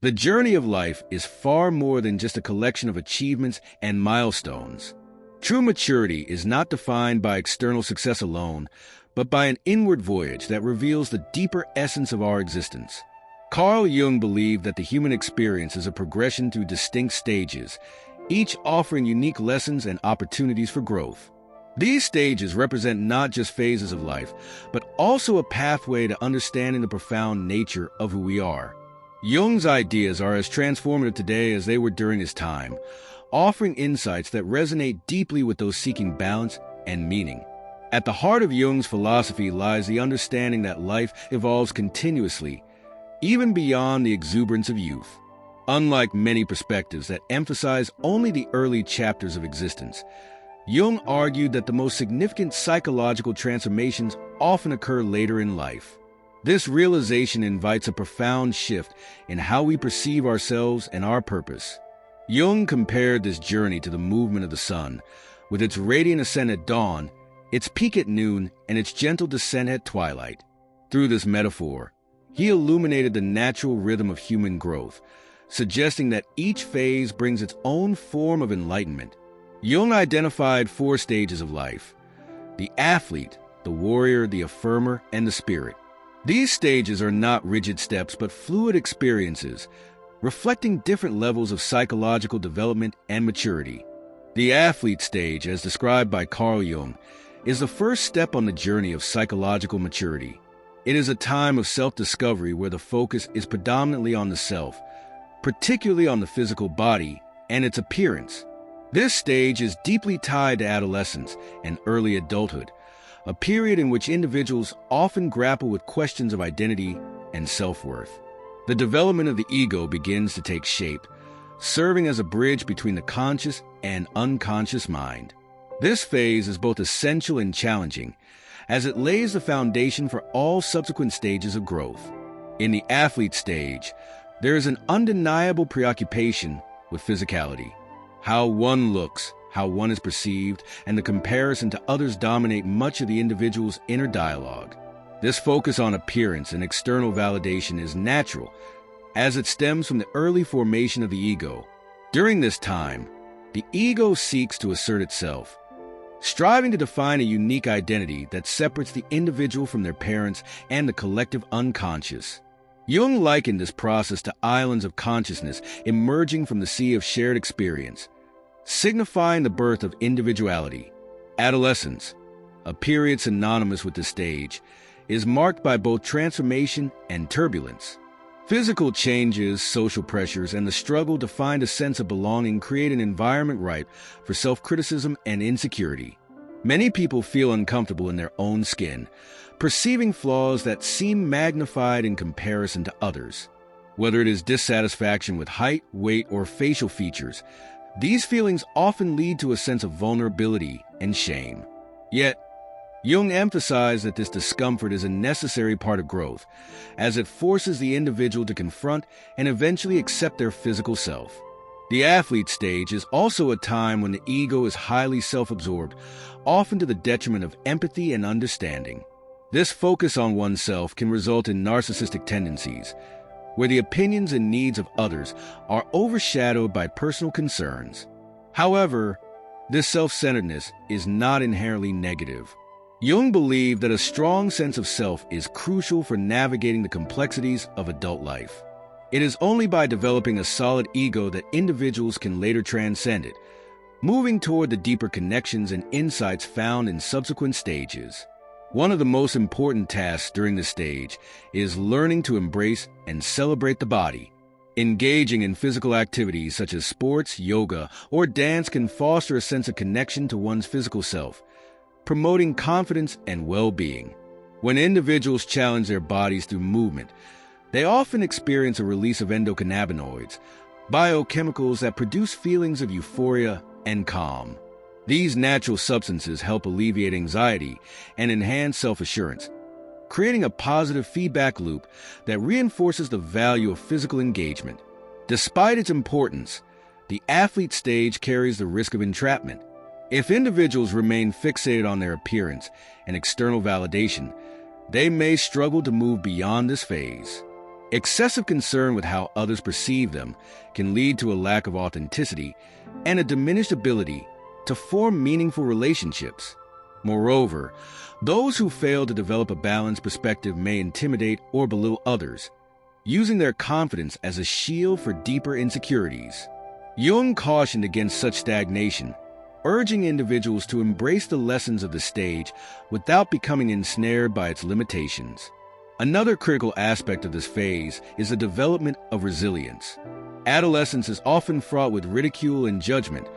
The journey of life is far more than just a collection of achievements and milestones. True maturity is not defined by external success alone, but by an inward voyage that reveals the deeper essence of our existence. Carl Jung believed that the human experience is a progression through distinct stages, each offering unique lessons and opportunities for growth. These stages represent not just phases of life, but also a pathway to understanding the profound nature of who we are. Jung's ideas are as transformative today as they were during his time, offering insights that resonate deeply with those seeking balance and meaning. At the heart of Jung's philosophy lies the understanding that life evolves continuously, even beyond the exuberance of youth. Unlike many perspectives that emphasize only the early chapters of existence, Jung argued that the most significant psychological transformations often occur later in life. This realization invites a profound shift in how we perceive ourselves and our purpose. Jung compared this journey to the movement of the sun, with its radiant ascent at dawn, its peak at noon, and its gentle descent at twilight. Through this metaphor, he illuminated the natural rhythm of human growth, suggesting that each phase brings its own form of enlightenment. Jung identified 4 stages of life: the athlete, the warrior, the affirmer, and the spirit. These stages are not rigid steps but fluid experiences, reflecting different levels of psychological development and maturity. The athlete stage, as described by Carl Jung, is the first step on the journey of psychological maturity. It is a time of self-discovery where the focus is predominantly on the self, particularly on the physical body and its appearance. This stage is deeply tied to adolescence and early adulthood, a period in which individuals often grapple with questions of identity and self-worth. The development of the ego begins to take shape, serving as a bridge between the conscious and unconscious mind. This phase is both essential and challenging, as it lays the foundation for all subsequent stages of growth. In the athlete stage, there is an undeniable preoccupation with physicality. How one looks, how one is perceived, and the comparison to others dominate much of the individual's inner dialogue. This focus on appearance and external validation is natural, as it stems from the early formation of the ego. During this time, the ego seeks to assert itself, striving to define a unique identity that separates the individual from their parents and the collective unconscious. Jung likened this process to islands of consciousness emerging from the sea of shared experience, signifying the birth of individuality. Adolescence, a period synonymous with this stage, is marked by both transformation and turbulence. Physical changes, social pressures, and the struggle to find a sense of belonging create an environment ripe for self-criticism and insecurity. Many people feel uncomfortable in their own skin, perceiving flaws that seem magnified in comparison to others. Whether it is dissatisfaction with height, weight, or facial features, these feelings often lead to a sense of vulnerability and shame. Yet, Jung emphasized that this discomfort is a necessary part of growth, as it forces the individual to confront and eventually accept their physical self. The athlete stage is also a time when the ego is highly self-absorbed, often to the detriment of empathy and understanding. This focus on oneself can result in narcissistic tendencies, where the opinions and needs of others are overshadowed by personal concerns. However, this self-centeredness is not inherently negative. Jung believed that a strong sense of self is crucial for navigating the complexities of adult life. It is only by developing a solid ego that individuals can later transcend it, moving toward the deeper connections and insights found in subsequent stages. One of the most important tasks during this stage is learning to embrace and celebrate the body. Engaging in physical activities such as sports, yoga, or dance can foster a sense of connection to one's physical self, promoting confidence and well-being. When individuals challenge their bodies through movement, they often experience a release of endocannabinoids, biochemicals that produce feelings of euphoria and calm. These natural substances help alleviate anxiety and enhance self-assurance, creating a positive feedback loop that reinforces the value of physical engagement. Despite its importance, the athlete stage carries the risk of entrapment. If individuals remain fixated on their appearance and external validation, they may struggle to move beyond this phase. Excessive concern with how others perceive them can lead to a lack of authenticity and a diminished ability to form meaningful relationships. Moreover, those who fail to develop a balanced perspective may intimidate or belittle others, using their confidence as a shield for deeper insecurities. Jung cautioned against such stagnation, urging individuals to embrace the lessons of the stage without becoming ensnared by its limitations. Another critical aspect of this phase is the development of resilience. Adolescence is often fraught with ridicule and judgment,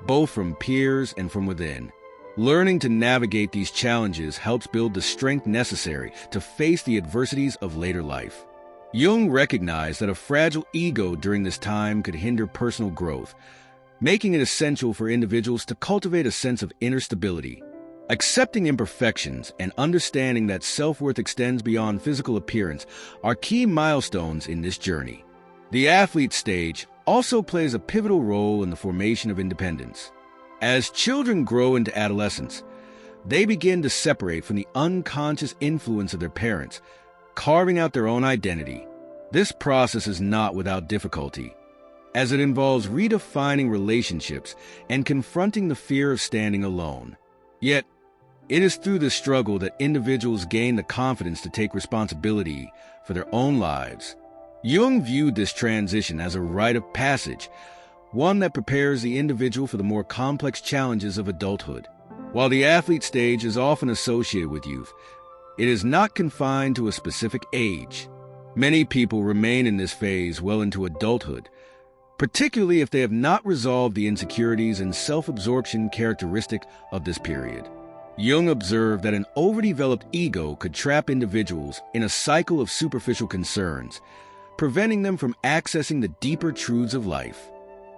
both from peers and from within. Learning to navigate these challenges helps build the strength necessary to face the adversities of later life. Jung recognized that a fragile ego during this time could hinder personal growth, making it essential for individuals to cultivate a sense of inner stability. Accepting imperfections and understanding that self-worth extends beyond physical appearance are key milestones in this journey. The athlete stage also plays a pivotal role in the formation of independence. As children grow into adolescence, they begin to separate from the unconscious influence of their parents, carving out their own identity. This process is not without difficulty, as it involves redefining relationships and confronting the fear of standing alone. Yet, it is through this struggle that individuals gain the confidence to take responsibility for their own lives. Jung viewed this transition as a rite of passage, one that prepares the individual for the more complex challenges of adulthood. While the athlete stage is often associated with youth, it is not confined to a specific age. Many people remain in this phase well into adulthood, particularly if they have not resolved the insecurities and self-absorption characteristic of this period. Jung observed that an overdeveloped ego could trap individuals in a cycle of superficial concerns, preventing them from accessing the deeper truths of life.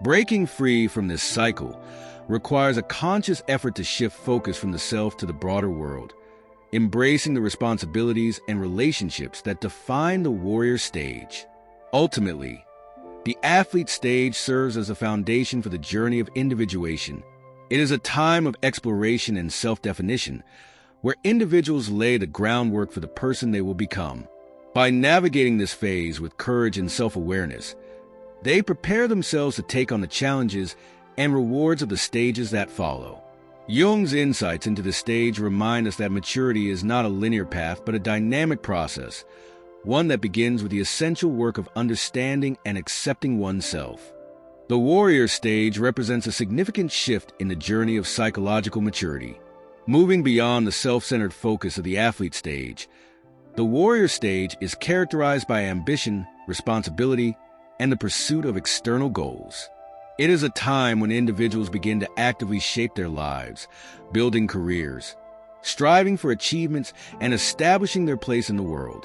Breaking free from this cycle requires a conscious effort to shift focus from the self to the broader world, embracing the responsibilities and relationships that define the warrior stage. Ultimately, the athlete stage serves as a foundation for the journey of individuation. It is a time of exploration and self-definition, where individuals lay the groundwork for the person they will become. By navigating this phase with courage and self-awareness, they prepare themselves to take on the challenges and rewards of the stages that follow. Jung's insights into the stage remind us that maturity is not a linear path, but a dynamic process, one that begins with the essential work of understanding and accepting oneself. The warrior stage represents a significant shift in the journey of psychological maturity. Moving beyond the self-centered focus of the athlete stage, the warrior stage is characterized by ambition, responsibility, and the pursuit of external goals. It is a time when individuals begin to actively shape their lives, building careers, striving for achievements, and establishing their place in the world.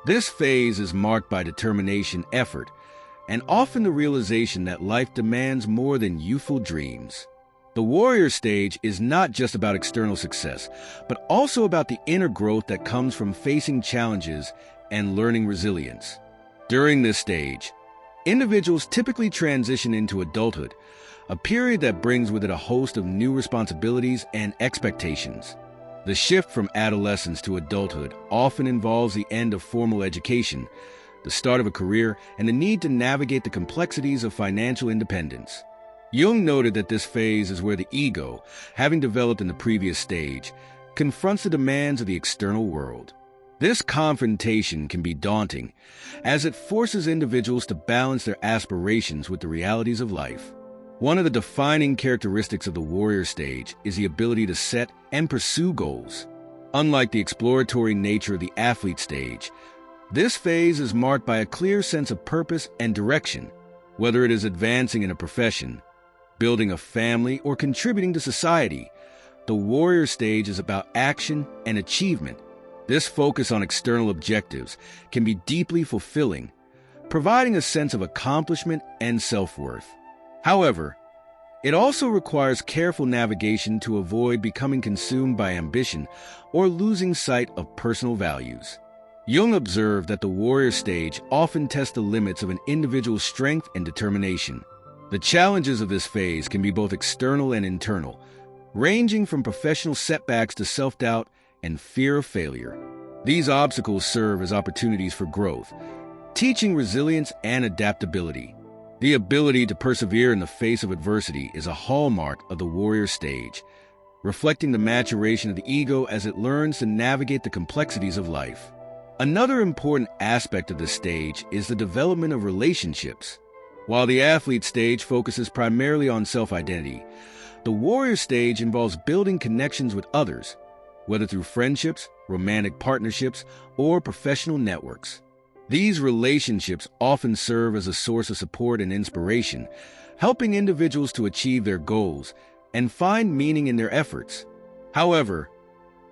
This phase is marked by determination, effort, and often the realization that life demands more than youthful dreams. The warrior stage is not just about external success, but also about the inner growth that comes from facing challenges and learning resilience. During this stage, individuals typically transition into adulthood, a period that brings with it a host of new responsibilities and expectations. The shift from adolescence to adulthood often involves the end of formal education, the start of a career, and the need to navigate the complexities of financial independence. Jung noted that this phase is where the ego, having developed in the previous stage, confronts the demands of the external world. This confrontation can be daunting, as it forces individuals to balance their aspirations with the realities of life. One of the defining characteristics of the warrior stage is the ability to set and pursue goals. Unlike the exploratory nature of the athlete stage, this phase is marked by a clear sense of purpose and direction. Whether it is advancing in a profession, building a family, or contributing to society, the warrior stage is about action and achievement. This focus on external objectives can be deeply fulfilling, providing a sense of accomplishment and self-worth. However, it also requires careful navigation to avoid becoming consumed by ambition or losing sight of personal values. Jung observed that the warrior stage often tests the limits of an individual's strength and determination. The challenges of this phase can be both external and internal, ranging from professional setbacks to self-doubt and fear of failure. These obstacles serve as opportunities for growth, teaching resilience and adaptability. The ability to persevere in the face of adversity is a hallmark of the warrior stage, reflecting the maturation of the ego as it learns to navigate the complexities of life. Another important aspect of this stage is the development of relationships. While the athlete stage focuses primarily on self-identity, the warrior stage involves building connections with others, whether through friendships, romantic partnerships, or professional networks. These relationships often serve as a source of support and inspiration, helping individuals to achieve their goals and find meaning in their efforts. However,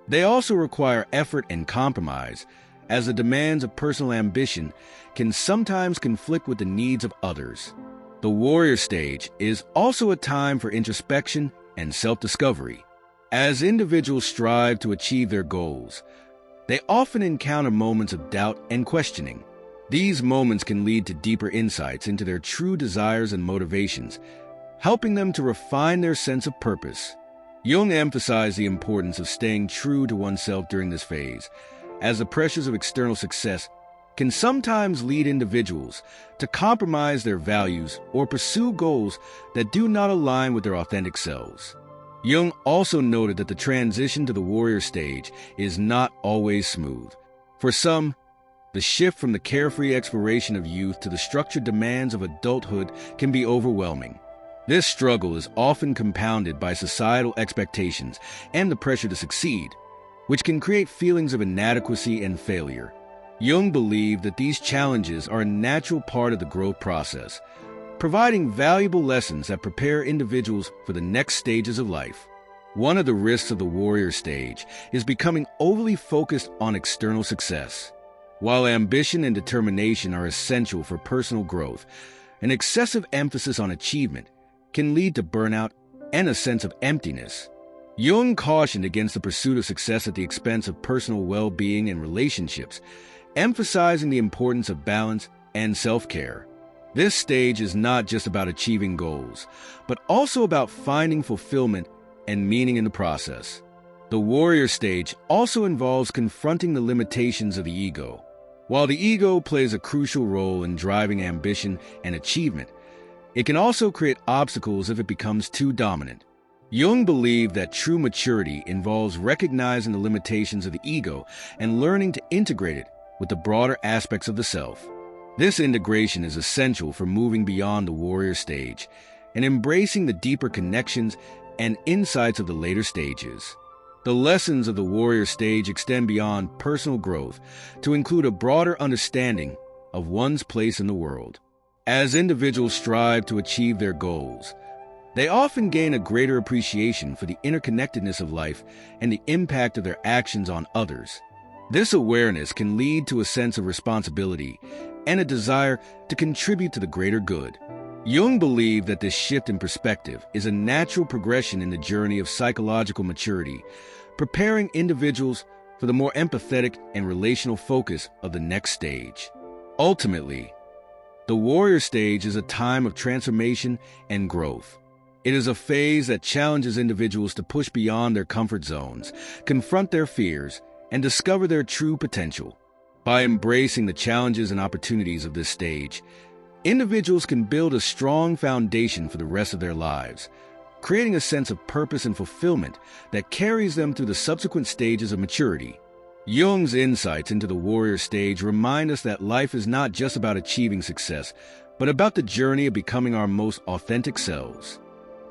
they also require effort and compromise, as the demands of personal ambition can sometimes conflict with the needs of others. The warrior stage is also a time for introspection and self-discovery. As individuals strive to achieve their goals, they often encounter moments of doubt and questioning. These moments can lead to deeper insights into their true desires and motivations, helping them to refine their sense of purpose. Jung emphasized the importance of staying true to oneself during this phase, as the pressures of external success can sometimes lead individuals to compromise their values or pursue goals that do not align with their authentic selves. Jung also noted that the transition to the warrior stage is not always smooth. For some, the shift from the carefree exploration of youth to the structured demands of adulthood can be overwhelming. This struggle is often compounded by societal expectations and the pressure to succeed, which can create feelings of inadequacy and failure. Jung believed that these challenges are a natural part of the growth process, providing valuable lessons that prepare individuals for the next stages of life. One of the risks of the warrior stage is becoming overly focused on external success. While ambition and determination are essential for personal growth, an excessive emphasis on achievement can lead to burnout and a sense of emptiness. Jung cautioned against the pursuit of success at the expense of personal well-being and relationships, emphasizing the importance of balance and self-care. This stage is not just about achieving goals, but also about finding fulfillment and meaning in the process. The warrior stage also involves confronting the limitations of the ego. While the ego plays a crucial role in driving ambition and achievement, it can also create obstacles if it becomes too dominant. Jung believed that true maturity involves recognizing the limitations of the ego and learning to integrate it with the broader aspects of the self. This integration is essential for moving beyond the warrior stage and embracing the deeper connections and insights of the later stages. The lessons of the warrior stage extend beyond personal growth to include a broader understanding of one's place in the world. As individuals strive to achieve their goals, they often gain a greater appreciation for the interconnectedness of life and the impact of their actions on others. This awareness can lead to a sense of responsibility and a desire to contribute to the greater good. Jung believed that this shift in perspective is a natural progression in the journey of psychological maturity, preparing individuals for the more empathetic and relational focus of the next stage. Ultimately, the warrior stage is a time of transformation and growth. It is a phase that challenges individuals to push beyond their comfort zones, confront their fears, and discover their true potential. By embracing the challenges and opportunities of this stage, individuals can build a strong foundation for the rest of their lives, creating a sense of purpose and fulfillment that carries them through the subsequent stages of maturity. Jung's insights into the warrior stage remind us that life is not just about achieving success, but about the journey of becoming our most authentic selves.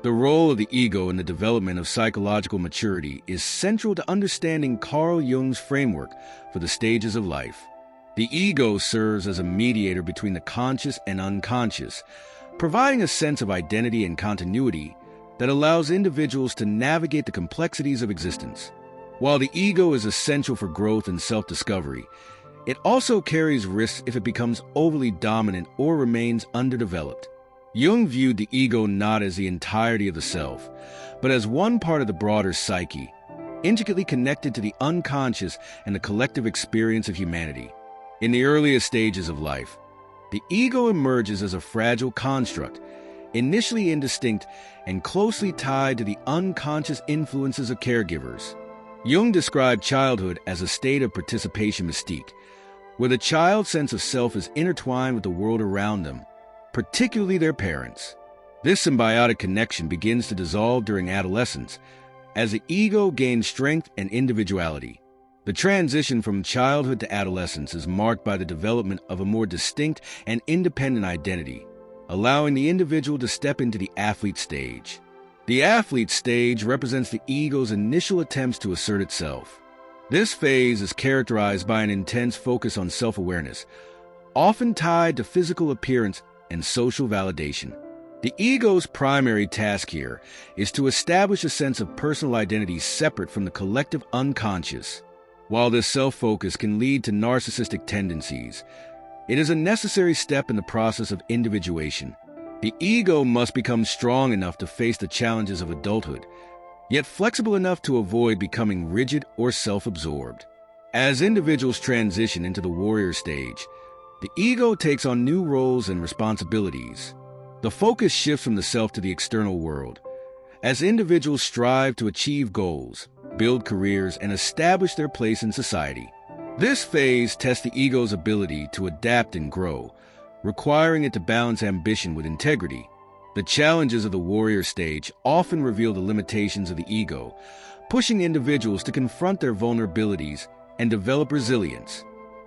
The role of the ego in the development of psychological maturity is central to understanding Carl Jung's framework for the stages of life. The ego serves as a mediator between the conscious and unconscious, providing a sense of identity and continuity that allows individuals to navigate the complexities of existence. While the ego is essential for growth and self-discovery, it also carries risks if it becomes overly dominant or remains underdeveloped. Jung viewed the ego not as the entirety of the self, but as one part of the broader psyche, intricately connected to the unconscious and the collective experience of humanity. In the earliest stages of life, the ego emerges as a fragile construct, initially indistinct and closely tied to the unconscious influences of caregivers. Jung described childhood as a state of participation mystique, where the child's sense of self is intertwined with the world around them, particularly their parents. This symbiotic connection begins to dissolve during adolescence as the ego gains strength and individuality. The transition from childhood to adolescence is marked by the development of a more distinct and independent identity, allowing the individual to step into the athlete stage. The athlete stage represents the ego's initial attempts to assert itself. This phase is characterized by an intense focus on self-awareness, often tied to physical appearance and social validation. The ego's primary task here is to establish a sense of personal identity separate from the collective unconscious. While this self-focus can lead to narcissistic tendencies, it is a necessary step in the process of individuation. The ego must become strong enough to face the challenges of adulthood, yet flexible enough to avoid becoming rigid or self-absorbed. As individuals transition into the warrior stage, the ego takes on new roles and responsibilities. The focus shifts from the self to the external world, as individuals strive to achieve goals, build careers, and establish their place in society. This phase tests the ego's ability to adapt and grow, requiring it to balance ambition with integrity. The challenges of the warrior stage often reveal the limitations of the ego, pushing individuals to confront their vulnerabilities and develop resilience.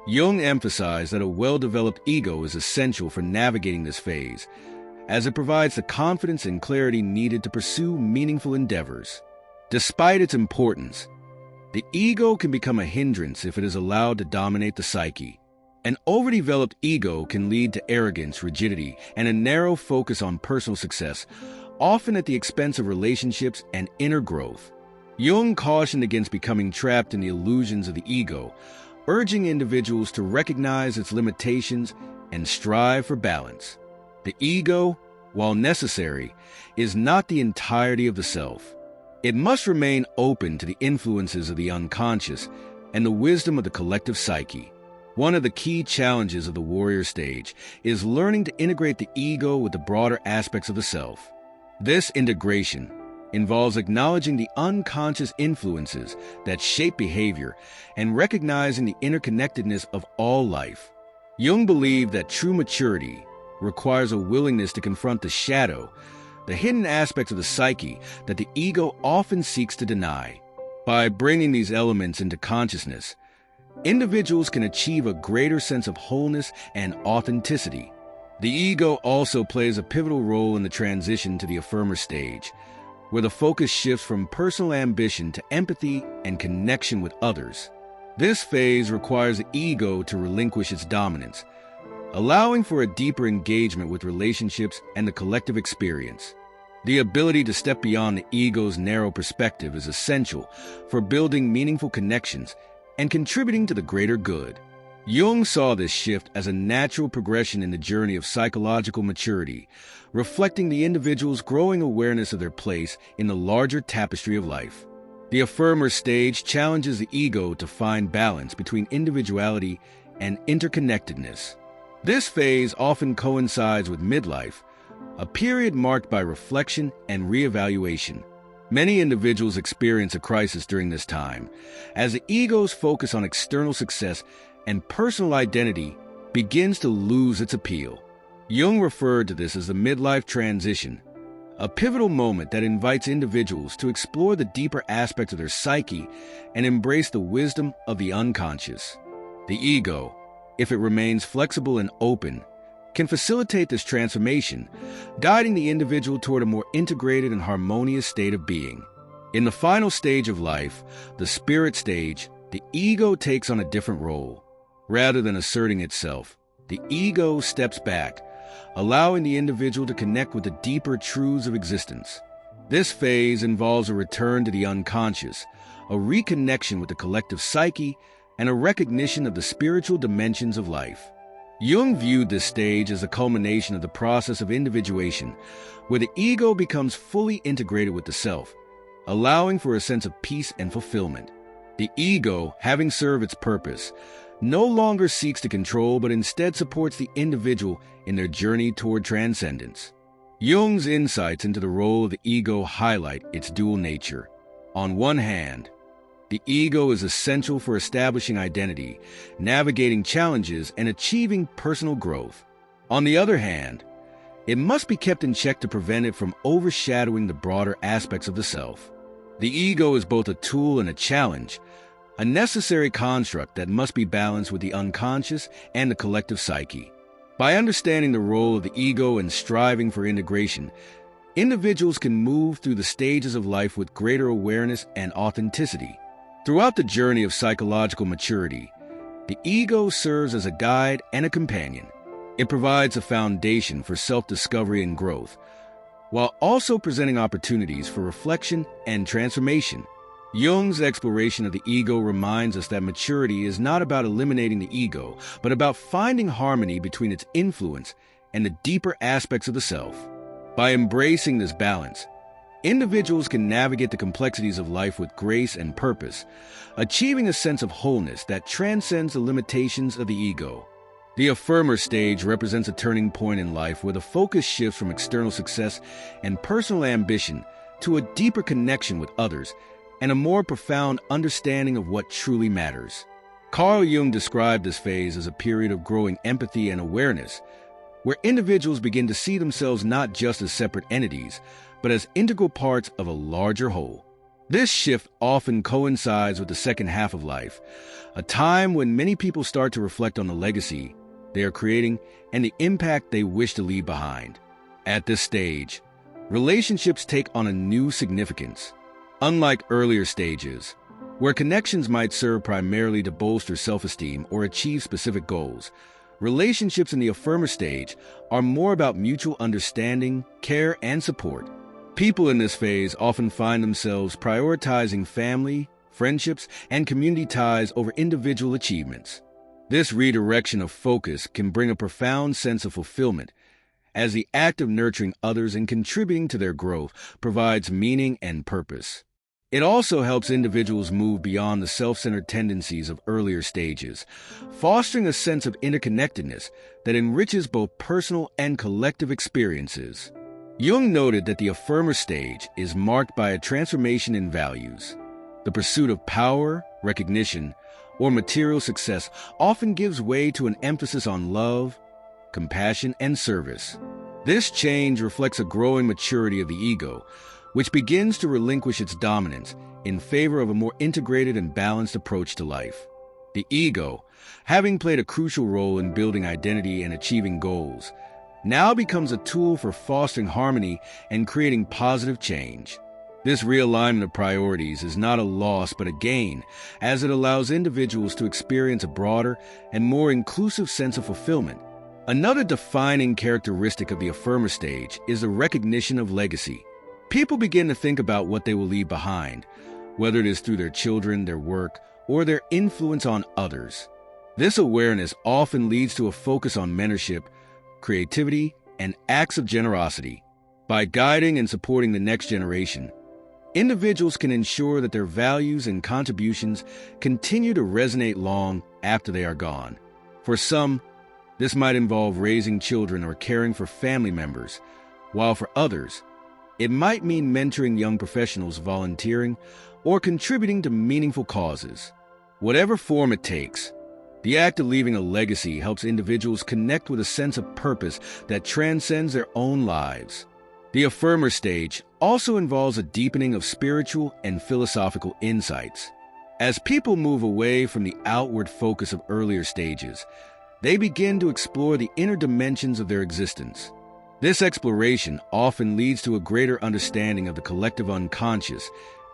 Jung emphasized that a well-developed ego is essential for navigating this phase, as it provides the confidence and clarity needed to pursue meaningful endeavors. Despite its importance, the ego can become a hindrance if it is allowed to dominate the psyche. An overdeveloped ego can lead to arrogance, rigidity, and a narrow focus on personal success, often at the expense of relationships and inner growth. Jung cautioned against becoming trapped in the illusions of the ego, urging individuals to recognize its limitations and strive for balance. The ego, while necessary, is not the entirety of the self. It must remain open to the influences of the unconscious and the wisdom of the collective psyche. One of the key challenges of the warrior stage is learning to integrate the ego with the broader aspects of the self. This integration involves acknowledging the unconscious influences that shape behavior and recognizing the interconnectedness of all life. Jung believed that true maturity requires a willingness to confront the shadow, the hidden aspects of the psyche that the ego often seeks to deny. By bringing these elements into consciousness, individuals can achieve a greater sense of wholeness and authenticity. The ego also plays a pivotal role in the transition to the affirmer stage, where the focus shifts from personal ambition to empathy and connection with others. This phase requires the ego to relinquish its dominance, allowing for a deeper engagement with relationships and the collective experience. The ability to step beyond the ego's narrow perspective is essential for building meaningful connections and contributing to the greater good. Jung saw this shift as a natural progression in the journey of psychological maturity, reflecting the individual's growing awareness of their place in the larger tapestry of life. The affirmer stage challenges the ego to find balance between individuality and interconnectedness. This phase often coincides with midlife, a period marked by reflection and reevaluation. Many individuals experience a crisis during this time, as the ego's focus on external success and personal identity begins to lose its appeal. Jung referred to this as the midlife transition, a pivotal moment that invites individuals to explore the deeper aspects of their psyche and embrace the wisdom of the unconscious. The ego, if it remains flexible and open, can facilitate this transformation, guiding the individual toward a more integrated and harmonious state of being. In the final stage of life, the spirit stage, the ego takes on a different role. Rather than asserting itself, the ego steps back, allowing the individual to connect with the deeper truths of existence. This phase involves a return to the unconscious, a reconnection with the collective psyche, and a recognition of the spiritual dimensions of life. Jung viewed this stage as a culmination of the process of individuation, where the ego becomes fully integrated with the self, allowing for a sense of peace and fulfillment. The ego, having served its purpose, no longer seeks to control but instead supports the individual in their journey toward transcendence. Jung's insights into the role of the ego highlight its dual nature. On one hand, The ego is essential for establishing identity, navigating challenges, and achieving personal growth. On the other hand, it must be kept in check to prevent it from overshadowing the broader aspects of the self. The ego is both a tool and a challenge, a necessary construct that must be balanced with the unconscious and the collective psyche. By understanding the role of the ego and striving for integration, individuals can move through the stages of life with greater awareness and authenticity. Throughout the journey of psychological maturity, the ego serves as a guide and a companion. It provides a foundation for self-discovery and growth, while also presenting opportunities for reflection and transformation. Jung's exploration of the ego reminds us that maturity is not about eliminating the ego, but about finding harmony between its influence and the deeper aspects of the self. By embracing this balance, individuals can navigate the complexities of life with grace and purpose, achieving a sense of wholeness that transcends the limitations of the ego. The affirmer stage represents a turning point in life where the focus shifts from external success and personal ambition to a deeper connection with others and a more profound understanding of what truly matters. Carl Jung described this phase as a period of growing empathy and awareness, where individuals begin to see themselves not just as separate entities, but as integral parts of a larger whole. This shift often coincides with the second half of life, a time when many people start to reflect on the legacy they are creating and the impact they wish to leave behind. At this stage, relationships take on a new significance. Unlike earlier stages, where connections might serve primarily to bolster self-esteem or achieve specific goals, relationships in the affirmer stage are more about mutual understanding, care, and support. People in this phase often find themselves prioritizing family, friendships, and community ties over individual achievements. This redirection of focus can bring a profound sense of fulfillment, as the act of nurturing others and contributing to their growth provides meaning and purpose. It also helps individuals move beyond the self-centered tendencies of earlier stages, fostering a sense of interconnectedness that enriches both personal and collective experiences. Jung noted that the affirmer stage is marked by a transformation in values. The pursuit of power, recognition, or material success often gives way to an emphasis on love, compassion, and service. This change reflects a growing maturity of the ego, which begins to relinquish its dominance in favor of a more integrated and balanced approach to life. The ego, having played a crucial role in building identity and achieving goals, now becomes a tool for fostering harmony and creating positive change. This realignment of priorities is not a loss but a gain, as it allows individuals to experience a broader and more inclusive sense of fulfillment. Another defining characteristic of the affirmer stage is the recognition of legacy. People begin to think about what they will leave behind, whether it is through their children, their work, or their influence on others. This awareness often leads to a focus on mentorship, creativity, and acts of generosity. By guiding and supporting the next generation, individuals can ensure that their values and contributions continue to resonate long after they are gone. For some, this might involve raising children or caring for family members, while for others, it might mean mentoring young professionals, volunteering, or contributing to meaningful causes. Whatever form it takes, the act of leaving a legacy helps individuals connect with a sense of purpose that transcends their own lives. The affirmer stage also involves a deepening of spiritual and philosophical insights. As people move away from the outward focus of earlier stages, they begin to explore the inner dimensions of their existence. This exploration often leads to a greater understanding of the collective unconscious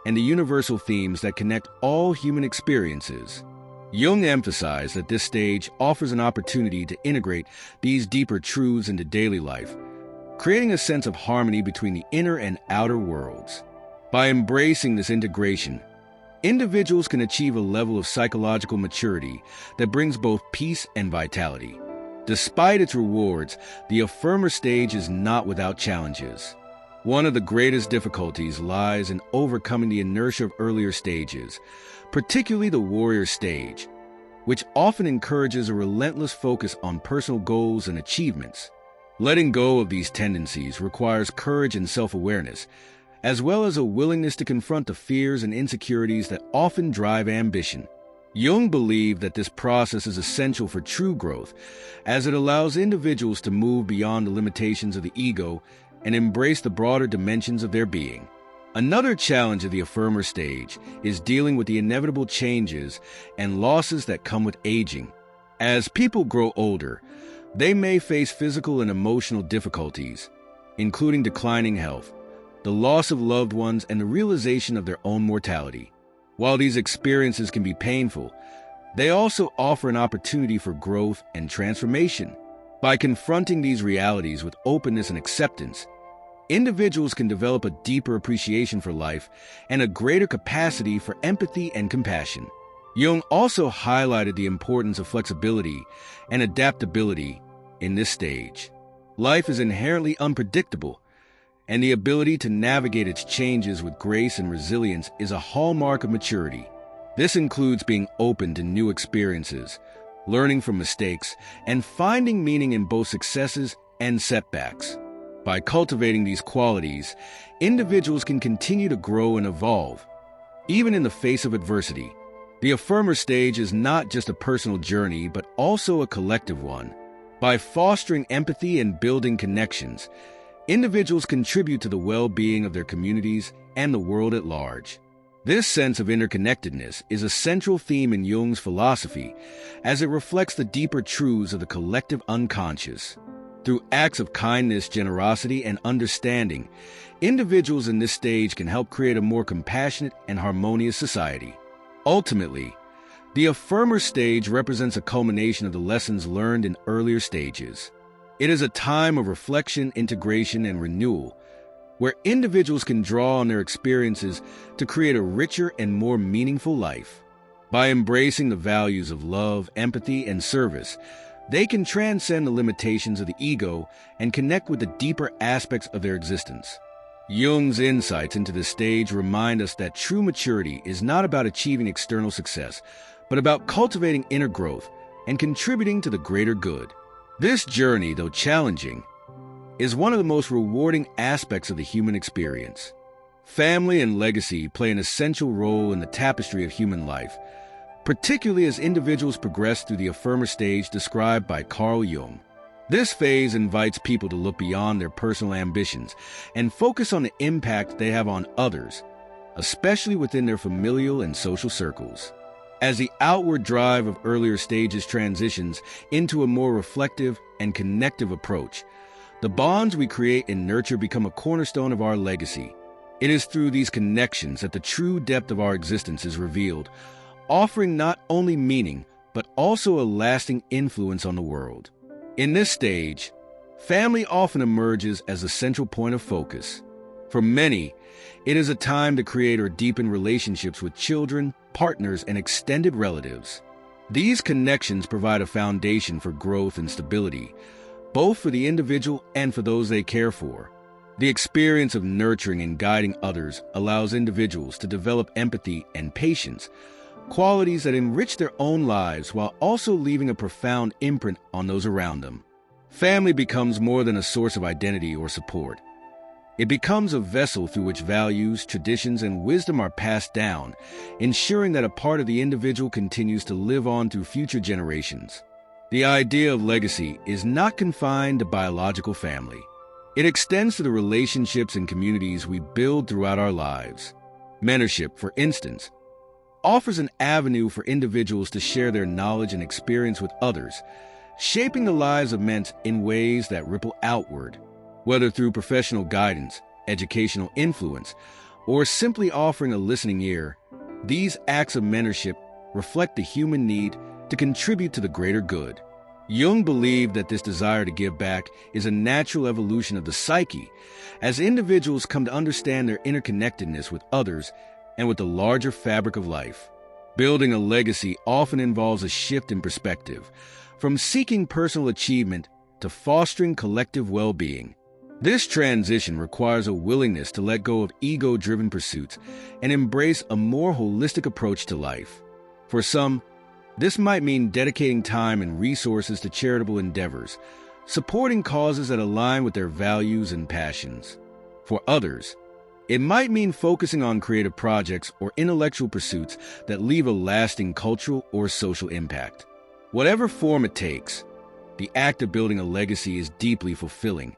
and the universal themes that connect all human experiences. Jung emphasized that this stage offers an opportunity to integrate these deeper truths into daily life, creating a sense of harmony between the inner and outer worlds. By embracing this integration, individuals can achieve a level of psychological maturity that brings both peace and vitality. Despite its rewards, the affirmer stage is not without challenges. One of the greatest difficulties lies in overcoming the inertia of earlier stages, particularly the warrior stage, which often encourages a relentless focus on personal goals and achievements. Letting go of these tendencies requires courage and self-awareness, as well as a willingness to confront the fears and insecurities that often drive ambition. Jung believed that this process is essential for true growth, as it allows individuals to move beyond the limitations of the ego and embrace the broader dimensions of their being. Another challenge of the affirmer stage is dealing with the inevitable changes and losses that come with aging. As people grow older, they may face physical and emotional difficulties, including declining health, the loss of loved ones, and the realization of their own mortality. While these experiences can be painful, they also offer an opportunity for growth and transformation. By confronting these realities with openness and acceptance, individuals can develop a deeper appreciation for life and a greater capacity for empathy and compassion. Jung also highlighted the importance of flexibility and adaptability in this stage. Life is inherently unpredictable, and the ability to navigate its changes with grace and resilience is a hallmark of maturity. This includes being open to new experiences, learning from mistakes, and finding meaning in both successes and setbacks. By cultivating these qualities, individuals can continue to grow and evolve, even in the face of adversity. The affirmer stage is not just a personal journey, but also a collective one. By fostering empathy and building connections, individuals contribute to the well-being of their communities and the world at large. This sense of interconnectedness is a central theme in Jung's philosophy, as it reflects the deeper truths of the collective unconscious. Through acts of kindness, generosity, and understanding, individuals in this stage can help create a more compassionate and harmonious society. Ultimately, the affirmer stage represents a culmination of the lessons learned in earlier stages. It is a time of reflection, integration, and renewal, where individuals can draw on their experiences to create a richer and more meaningful life. By embracing the values of love, empathy, and service, they can transcend the limitations of the ego and connect with the deeper aspects of their existence. Jung's insights into this stage remind us that true maturity is not about achieving external success, but about cultivating inner growth and contributing to the greater good. This journey, though challenging, is one of the most rewarding aspects of the human experience. Family and legacy play an essential role in the tapestry of human life, particularly as individuals progress through the affirmer stage described by Carl Jung. This phase invites people to look beyond their personal ambitions and focus on the impact they have on others, especially within their familial and social circles. As the outward drive of earlier stages transitions into a more reflective and connective approach, the bonds we create and nurture become a cornerstone of our legacy. It is through these connections that the true depth of our existence is revealed, offering not only meaning, but also a lasting influence on the world. In this stage, family often emerges as the central point of focus. For many, it is a time to create or deepen relationships with children, partners, and extended relatives. These connections provide a foundation for growth and stability, both for the individual and for those they care for. The experience of nurturing and guiding others allows individuals to develop empathy and patience, qualities that enrich their own lives while also leaving a profound imprint on those around them. Family becomes more than a source of identity or support. It becomes a vessel through which values, traditions, and wisdom are passed down, ensuring that a part of the individual continues to live on through future generations. The idea of legacy is not confined to biological family. It extends to the relationships and communities we build throughout our lives. Mentorship, for instance, offers an avenue for individuals to share their knowledge and experience with others, shaping the lives of men in ways that ripple outward. Whether through professional guidance, educational influence, or simply offering a listening ear, these acts of mentorship reflect the human need to contribute to the greater good. Jung believed that this desire to give back is a natural evolution of the psyche, as individuals come to understand their interconnectedness with others and with the larger fabric of life. Building a legacy often involves a shift in perspective, from seeking personal achievement to fostering collective well-being. This transition requires a willingness to let go of ego-driven pursuits and embrace a more holistic approach to life. For some, this might mean dedicating time and resources to charitable endeavors, supporting causes that align with their values and passions. For others, It might mean focusing on creative projects or intellectual pursuits that leave a lasting cultural or social impact. Whatever form it takes, the act of building a legacy is deeply fulfilling,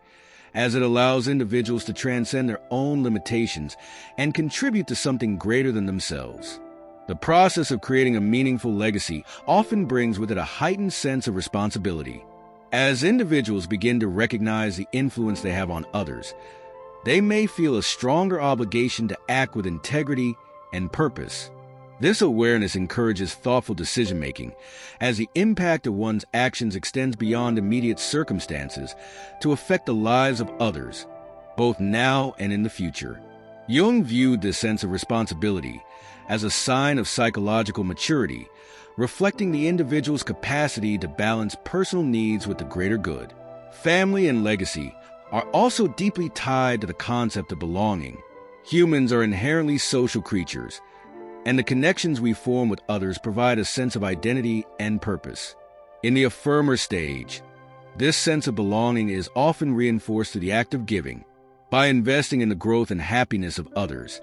as it allows individuals to transcend their own limitations and contribute to something greater than themselves. The process of creating a meaningful legacy often brings with it a heightened sense of responsibility. As individuals begin to recognize the influence they have on others, they may feel a stronger obligation to act with integrity and purpose. This awareness encourages thoughtful decision-making, as the impact of one's actions extends beyond immediate circumstances to affect the lives of others, both now and in the future. Jung viewed this sense of responsibility as a sign of psychological maturity, reflecting the individual's capacity to balance personal needs with the greater good. Family and legacy are also deeply tied to the concept of belonging. Humans are inherently social creatures, and the connections we form with others provide a sense of identity and purpose. In the affirmer stage, this sense of belonging is often reinforced through the act of giving. By investing in the growth and happiness of others,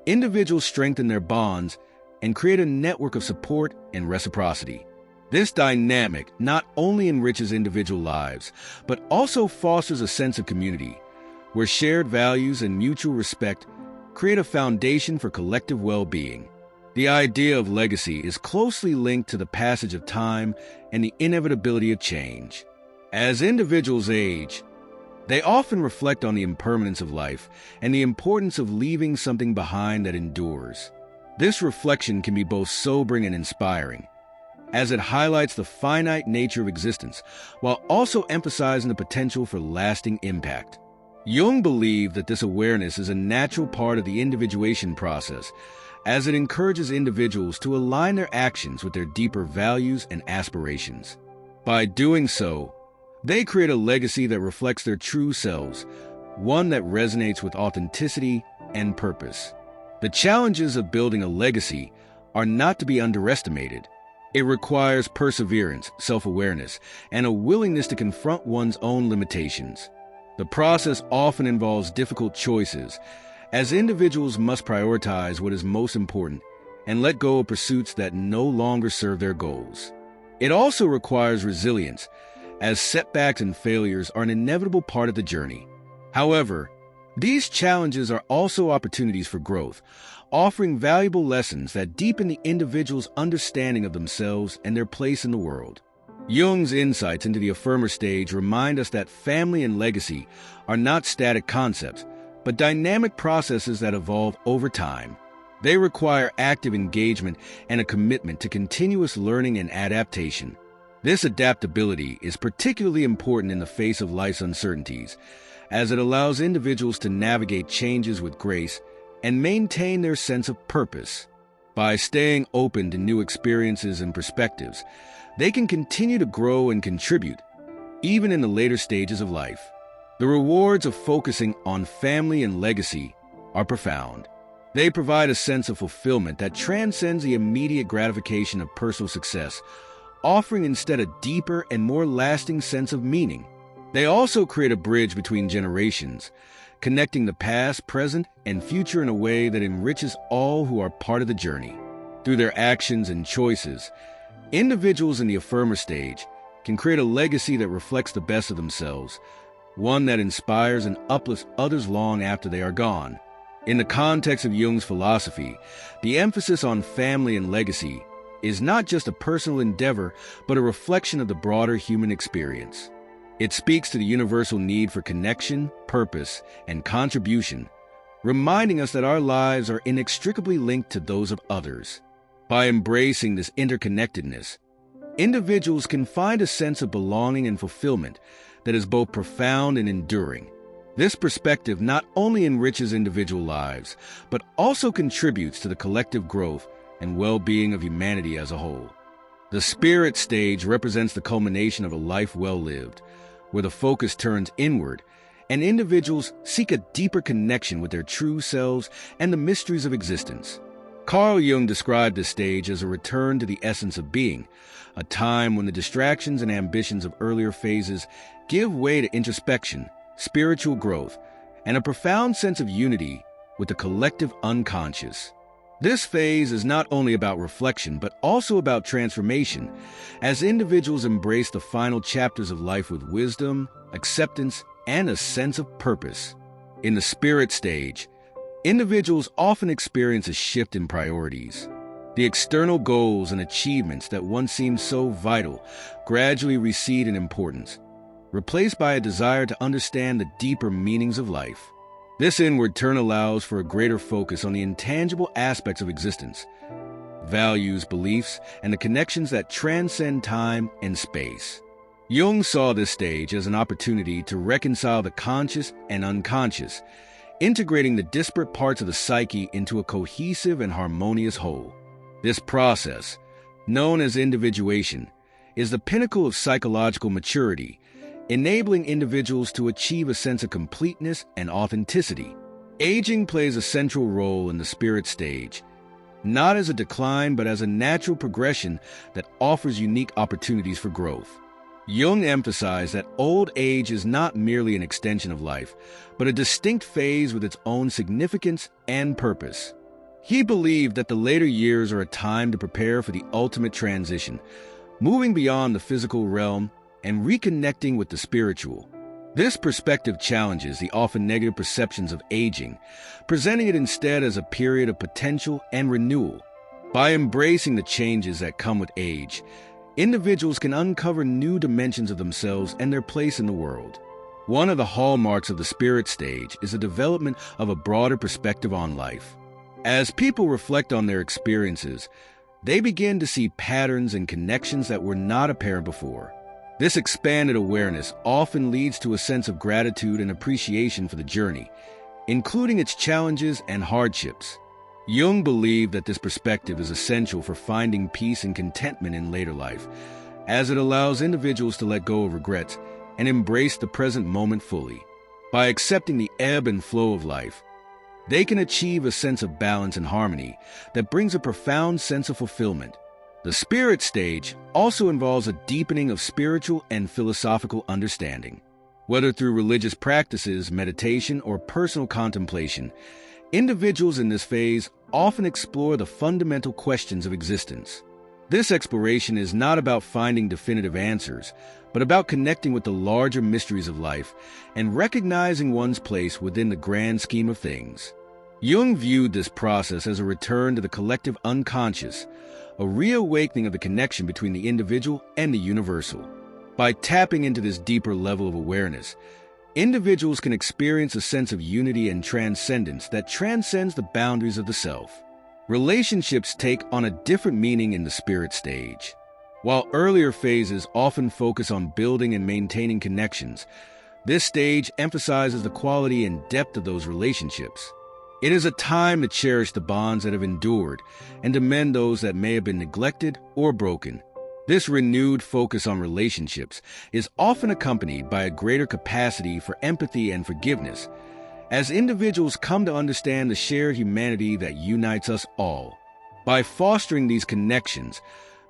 individuals strengthen their bonds and create a network of support and reciprocity. This dynamic not only enriches individual lives, but also fosters a sense of community, where shared values and mutual respect create a foundation for collective well-being. The idea of legacy is closely linked to the passage of time and the inevitability of change. As individuals age, they often reflect on the impermanence of life and the importance of leaving something behind that endures. This reflection can be both sobering and inspiring, as it highlights the finite nature of existence while also emphasizing the potential for lasting impact. Jung believed that this awareness is a natural part of the individuation process, as it encourages individuals to align their actions with their deeper values and aspirations. By doing so, they create a legacy that reflects their true selves, one that resonates with authenticity and purpose. The challenges of building a legacy are not to be underestimated. It requires perseverance, self-awareness, and a willingness to confront one's own limitations. The process often involves difficult choices, as individuals must prioritize what is most important and let go of pursuits that no longer serve their goals. It also requires resilience, as setbacks and failures are an inevitable part of the journey. However, these challenges are also opportunities for growth, offering valuable lessons that deepen the individual's understanding of themselves and their place in the world. Jung's insights into the affirmer stage remind us that family and legacy are not static concepts, but dynamic processes that evolve over time. They require active engagement and a commitment to continuous learning and adaptation. This adaptability is particularly important in the face of life's uncertainties, as it allows individuals to navigate changes with grace and maintain their sense of purpose. By staying open to new experiences and perspectives, they can continue to grow and contribute, even in the later stages of life. The rewards of focusing on family and legacy are profound. They provide a sense of fulfillment that transcends the immediate gratification of personal success, offering instead a deeper and more lasting sense of meaning. They also create a bridge between generations, connecting the past, present, and future in a way that enriches all who are part of the journey. Through their actions and choices, individuals in the affirmer stage can create a legacy that reflects the best of themselves, one that inspires and uplifts others long after they are gone. In the context of Jung's philosophy, the emphasis on family and legacy is not just a personal endeavor, but a reflection of the broader human experience. It speaks to the universal need for connection, purpose, and contribution, reminding us that our lives are inextricably linked to those of others. By embracing this interconnectedness, individuals can find a sense of belonging and fulfillment that is both profound and enduring. This perspective not only enriches individual lives, but also contributes to the collective growth and well-being of humanity as a whole. The spirit stage represents the culmination of a life well lived, where the focus turns inward and individuals seek a deeper connection with their true selves and the mysteries of existence. Carl Jung described this stage as a return to the essence of being, a time when the distractions and ambitions of earlier phases give way to introspection, spiritual growth, and a profound sense of unity with the collective unconscious. This phase is not only about reflection, but also about transformation, as individuals embrace the final chapters of life with wisdom, acceptance, and a sense of purpose. In the spirit stage, individuals often experience a shift in priorities. The external goals and achievements that once seemed so vital gradually recede in importance, replaced by a desire to understand the deeper meanings of life. This inward turn allows for a greater focus on the intangible aspects of existence, values, beliefs, and the connections that transcend time and space. Jung saw this stage as an opportunity to reconcile the conscious and unconscious, integrating the disparate parts of the psyche into a cohesive and harmonious whole. This process, known as individuation, is the pinnacle of psychological maturity, enabling individuals to achieve a sense of completeness and authenticity. Aging plays a central role in the spirit stage, not as a decline but as a natural progression that offers unique opportunities for growth. Jung emphasized that old age is not merely an extension of life, but a distinct phase with its own significance and purpose. He believed that the later years are a time to prepare for the ultimate transition, moving beyond the physical realm and reconnecting with the spiritual. This perspective challenges the often negative perceptions of aging, presenting it instead as a period of potential and renewal. By embracing the changes that come with age, individuals can uncover new dimensions of themselves and their place in the world. One of the hallmarks of the spirit stage is the development of a broader perspective on life. As people reflect on their experiences, they begin to see patterns and connections that were not apparent before. This expanded awareness often leads to a sense of gratitude and appreciation for the journey, including its challenges and hardships. Jung believed that this perspective is essential for finding peace and contentment in later life, as it allows individuals to let go of regrets and embrace the present moment fully. By accepting the ebb and flow of life, they can achieve a sense of balance and harmony that brings a profound sense of fulfillment. The spirit stage also involves a deepening of spiritual and philosophical understanding. Whether through religious practices, meditation, or personal contemplation, individuals in this phase often explore the fundamental questions of existence. This exploration is not about finding definitive answers, but about connecting with the larger mysteries of life and recognizing one's place within the grand scheme of things. Jung viewed this process as a return to the collective unconscious, a reawakening of the connection between the individual and the universal. By tapping into this deeper level of awareness, individuals can experience a sense of unity and transcendence that transcends the boundaries of the self. Relationships take on a different meaning in the spirit stage. While earlier phases often focus on building and maintaining connections, this stage emphasizes the quality and depth of those relationships. It is a time to cherish the bonds that have endured and to mend those that may have been neglected or broken. This renewed focus on relationships is often accompanied by a greater capacity for empathy and forgiveness, as individuals come to understand the shared humanity that unites us all. By fostering these connections,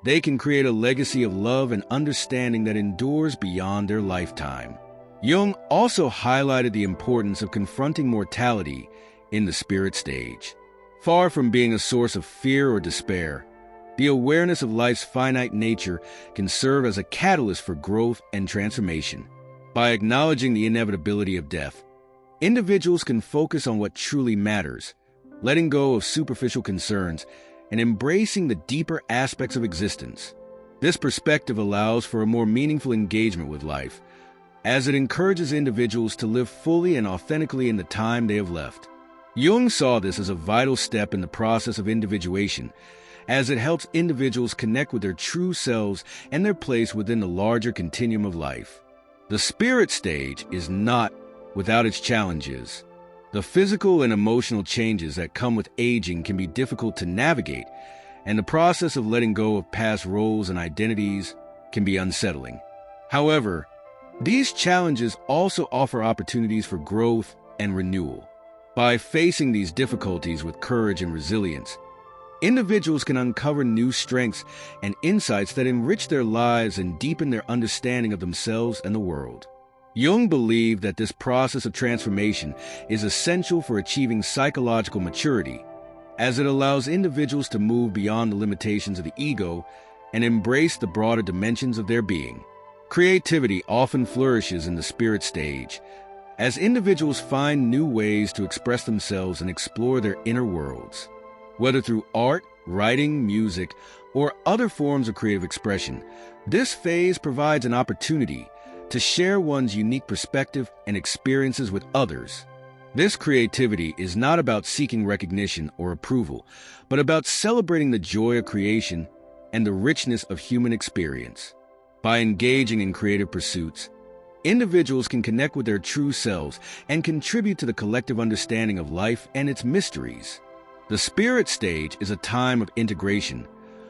they can create a legacy of love and understanding that endures beyond their lifetime. Jung also highlighted the importance of confronting mortality in the spirit stage. Far from being a source of fear or despair, the awareness of life's finite nature can serve as a catalyst for growth and transformation. By acknowledging the inevitability of death, individuals can focus on what truly matters, letting go of superficial concerns and embracing the deeper aspects of existence. This perspective allows for a more meaningful engagement with life, as it encourages individuals to live fully and authentically in the time they have left. Jung saw this as a vital step in the process of individuation, as it helps individuals connect with their true selves and their place within the larger continuum of life. The spirit stage is not without its challenges. The physical and emotional changes that come with aging can be difficult to navigate, and the process of letting go of past roles and identities can be unsettling. However, these challenges also offer opportunities for growth and renewal. By facing these difficulties with courage and resilience, individuals can uncover new strengths and insights that enrich their lives and deepen their understanding of themselves and the world. Jung believed that this process of transformation is essential for achieving psychological maturity, as it allows individuals to move beyond the limitations of the ego and embrace the broader dimensions of their being. Creativity often flourishes in the spirit stage, as individuals find new ways to express themselves and explore their inner worlds. Whether through art, writing, music, or other forms of creative expression, this phase provides an opportunity to share one's unique perspective and experiences with others. This creativity is not about seeking recognition or approval, but about celebrating the joy of creation and the richness of human experience. By engaging in creative pursuits, individuals can connect with their true selves and contribute to the collective understanding of life and its mysteries. The spirit stage is a time of integration,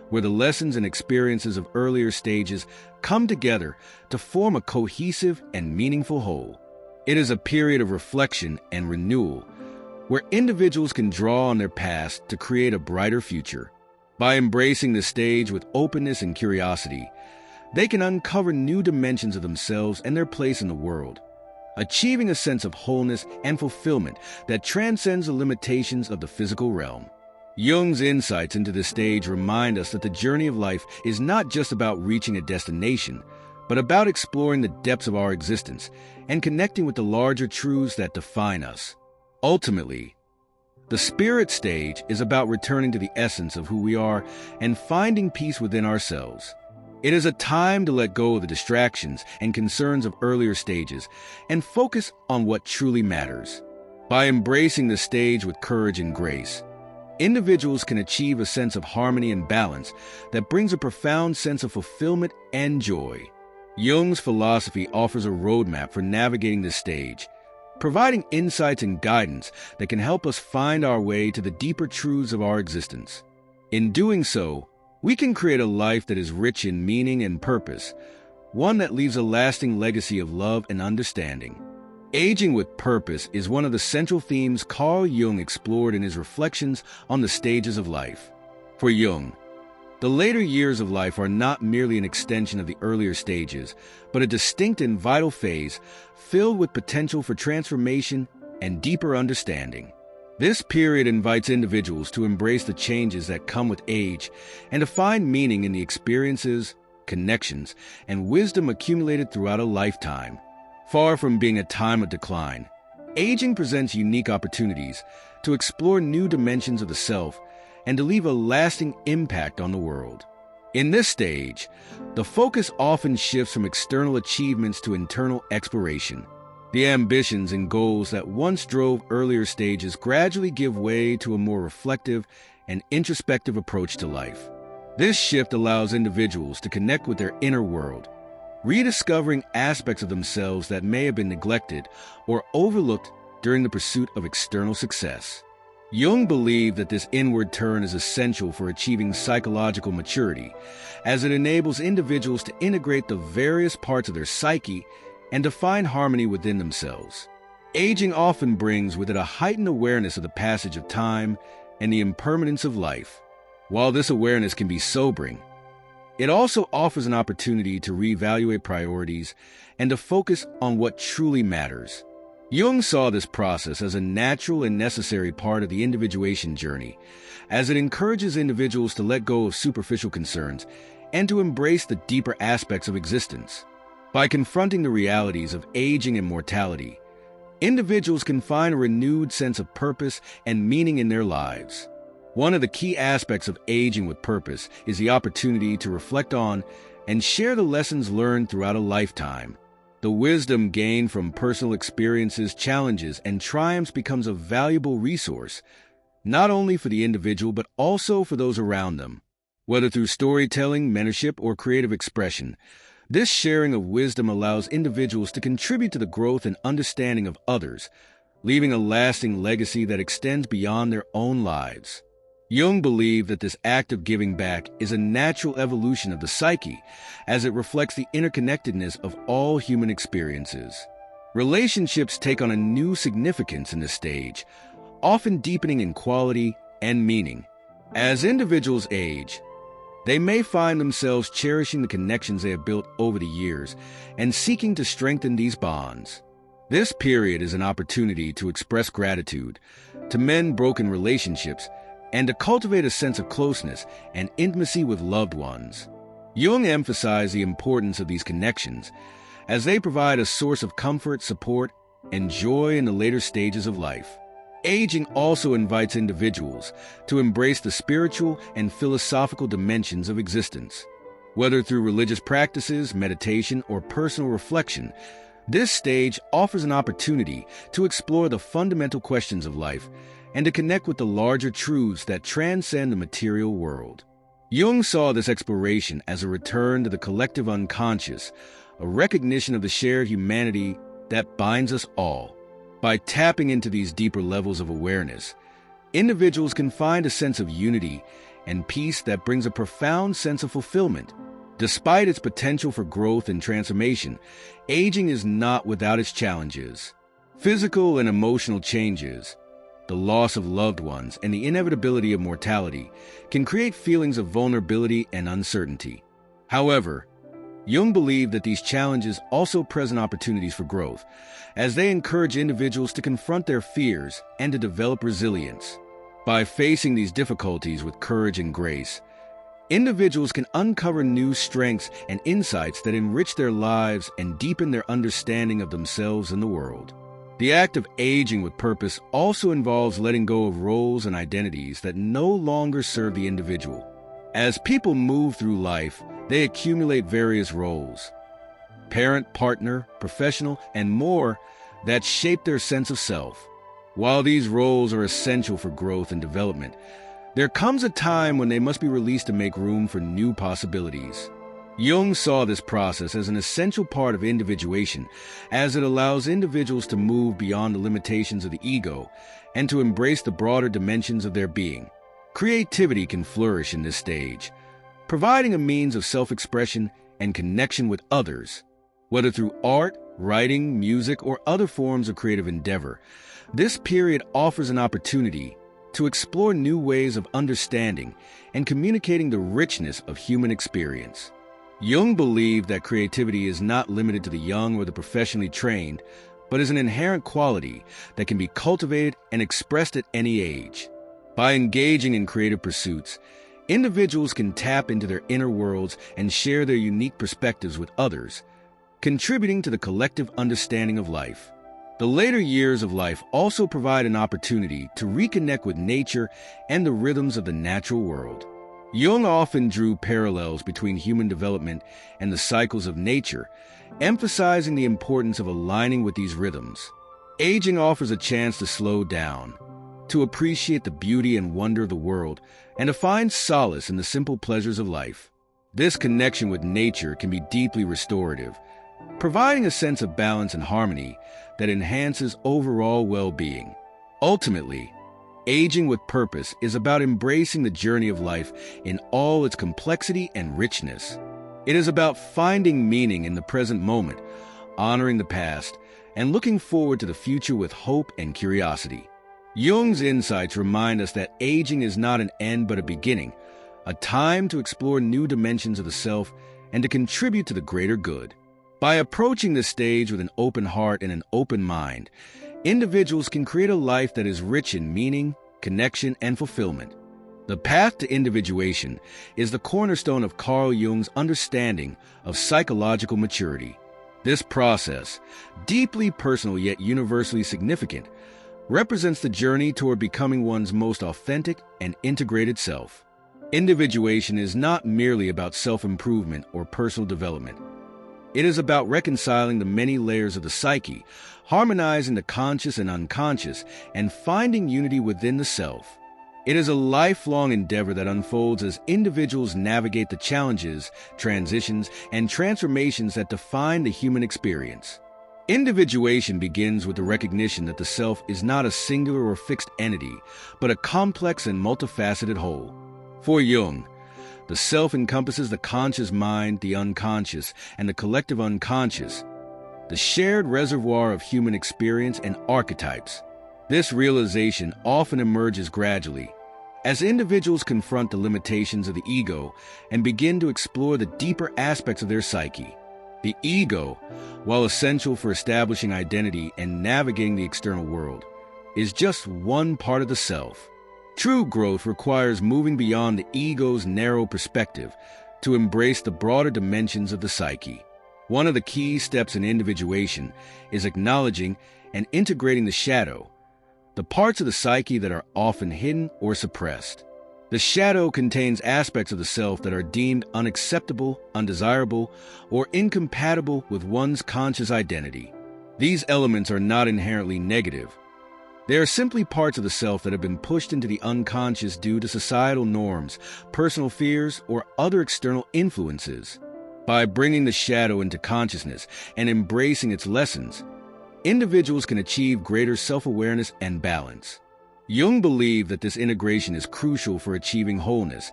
where the lessons and experiences of earlier stages come together to form a cohesive and meaningful whole. It is a period of reflection and renewal, where individuals can draw on their past to create a brighter future. By embracing the stage with openness and curiosity, they can uncover new dimensions of themselves and their place in the world, achieving a sense of wholeness and fulfillment that transcends the limitations of the physical realm. Jung's insights into this stage remind us that the journey of life is not just about reaching a destination, but about exploring the depths of our existence and connecting with the larger truths that define us. Ultimately, the spirit stage is about returning to the essence of who we are and finding peace within ourselves. It is a time to let go of the distractions and concerns of earlier stages and focus on what truly matters. By embracing the stage with courage and grace, individuals can achieve a sense of harmony and balance that brings a profound sense of fulfillment and joy. Jung's philosophy offers a roadmap for navigating this stage, providing insights and guidance that can help us find our way to the deeper truths of our existence. In doing so, we can create a life that is rich in meaning and purpose, one that leaves a lasting legacy of love and understanding. Aging with purpose is one of the central themes Carl Jung explored in his reflections on the stages of life. For Jung, the later years of life are not merely an extension of the earlier stages, but a distinct and vital phase filled with potential for transformation and deeper understanding. This period invites individuals to embrace the changes that come with age and to find meaning in the experiences, connections, and wisdom accumulated throughout a lifetime. Far from being a time of decline, aging presents unique opportunities to explore new dimensions of the self and to leave a lasting impact on the world. In this stage, the focus often shifts from external achievements to internal exploration. The ambitions and goals that once drove earlier stages gradually give way to a more reflective and introspective approach to life. This shift allows individuals to connect with their inner world, rediscovering aspects of themselves that may have been neglected or overlooked during the pursuit of external success. Jung believed that this inward turn is essential for achieving psychological maturity, as it enables individuals to integrate the various parts of their psyche and to find harmony within themselves. Aging often brings with it a heightened awareness of the passage of time and the impermanence of life. While this awareness can be sobering, it also offers an opportunity to reevaluate priorities and to focus on what truly matters. Jung saw this process as a natural and necessary part of the individuation journey, as it encourages individuals to let go of superficial concerns and to embrace the deeper aspects of existence. By confronting the realities of aging and mortality, individuals can find a renewed sense of purpose and meaning in their lives. One of the key aspects of aging with purpose is the opportunity to reflect on and share the lessons learned throughout a lifetime. The wisdom gained from personal experiences, challenges, and triumphs becomes a valuable resource, not only for the individual but also for those around them. Whether through storytelling, mentorship, or creative expression, this sharing of wisdom allows individuals to contribute to the growth and understanding of others, leaving a lasting legacy that extends beyond their own lives. Jung believed that this act of giving back is a natural evolution of the psyche, as it reflects the interconnectedness of all human experiences. Relationships take on a new significance in this stage, often deepening in quality and meaning. As individuals age, They may find themselves cherishing the connections they have built over the years and seeking to strengthen these bonds. This period is an opportunity to express gratitude, to mend broken relationships, and to cultivate a sense of closeness and intimacy with loved ones. Jung emphasized the importance of these connections as they provide a source of comfort, support, and joy in the later stages of life. Aging also invites individuals to embrace the spiritual and philosophical dimensions of existence. Whether through religious practices, meditation, or personal reflection, this stage offers an opportunity to explore the fundamental questions of life and to connect with the larger truths that transcend the material world. Jung saw this exploration as a return to the collective unconscious, a recognition of the shared humanity that binds us all. By tapping into these deeper levels of awareness, individuals can find a sense of unity and peace that brings a profound sense of fulfillment. Despite its potential for growth and transformation, aging is not without its challenges. Physical and emotional changes, the loss of loved ones, and the inevitability of mortality can create feelings of vulnerability and uncertainty. However, Jung believed that these challenges also present opportunities for growth, as they encourage individuals to confront their fears and to develop resilience. By facing these difficulties with courage and grace, individuals can uncover new strengths and insights that enrich their lives and deepen their understanding of themselves and the world. The act of aging with purpose also involves letting go of roles and identities that no longer serve the individual. As people move through life, they accumulate various roles, parent, partner, professional, and more, that shape their sense of self. While these roles are essential for growth and development, there comes a time when they must be released to make room for new possibilities. Jung saw this process as an essential part of individuation, as it allows individuals to move beyond the limitations of the ego and to embrace the broader dimensions of their being. Creativity can flourish in this stage, providing a means of self-expression and connection with others. Whether through art, writing, music, or other forms of creative endeavor, this period offers an opportunity to explore new ways of understanding and communicating the richness of human experience. Jung believed that creativity is not limited to the young or the professionally trained, but is an inherent quality that can be cultivated and expressed at any age. By engaging in creative pursuits, individuals can tap into their inner worlds and share their unique perspectives with others, contributing to the collective understanding of life. The later years of life also provide an opportunity to reconnect with nature and the rhythms of the natural world. Jung often drew parallels between human development and the cycles of nature, emphasizing the importance of aligning with these rhythms. Aging offers a chance to slow down, to appreciate the beauty and wonder of the world, and to find solace in the simple pleasures of life. This connection with nature can be deeply restorative, providing a sense of balance and harmony that enhances overall well-being. Ultimately, aging with purpose is about embracing the journey of life in all its complexity and richness. It is about finding meaning in the present moment, honoring the past, and looking forward to the future with hope and curiosity. Jung's insights remind us that aging is not an end but a beginning, a time to explore new dimensions of the self and to contribute to the greater good. By approaching this stage with an open heart and an open mind, individuals can create a life that is rich in meaning, connection, and fulfillment. The path to individuation is the cornerstone of Carl Jung's understanding of psychological maturity. This process, deeply personal yet universally significant, represents the journey toward becoming one's most authentic and integrated self. Individuation is not merely about self-improvement or personal development. It is about reconciling the many layers of the psyche, harmonizing the conscious and unconscious, and finding unity within the self. It is a lifelong endeavor that unfolds as individuals navigate the challenges, transitions, and transformations that define the human experience. Individuation begins with the recognition that the self is not a singular or fixed entity, but a complex and multifaceted whole. For Jung, the self encompasses the conscious mind, the unconscious, and the collective unconscious, the shared reservoir of human experience and archetypes. This realization often emerges gradually, As individuals confront the limitations of the ego and begin to explore the deeper aspects of their psyche, the ego, while essential for establishing identity and navigating the external world, is just one part of the self. True growth requires moving beyond the ego's narrow perspective to embrace the broader dimensions of the psyche. One of the key steps in individuation is acknowledging and integrating the shadow, the parts of the psyche that are often hidden or suppressed. The shadow contains aspects of the self that are deemed unacceptable, undesirable, or incompatible with one's conscious identity. These elements are not inherently negative. They are simply parts of the self that have been pushed into the unconscious due to societal norms, personal fears, or other external influences. By bringing the shadow into consciousness and embracing its lessons, individuals can achieve greater self-awareness and balance. Jung believed that this integration is crucial for achieving wholeness,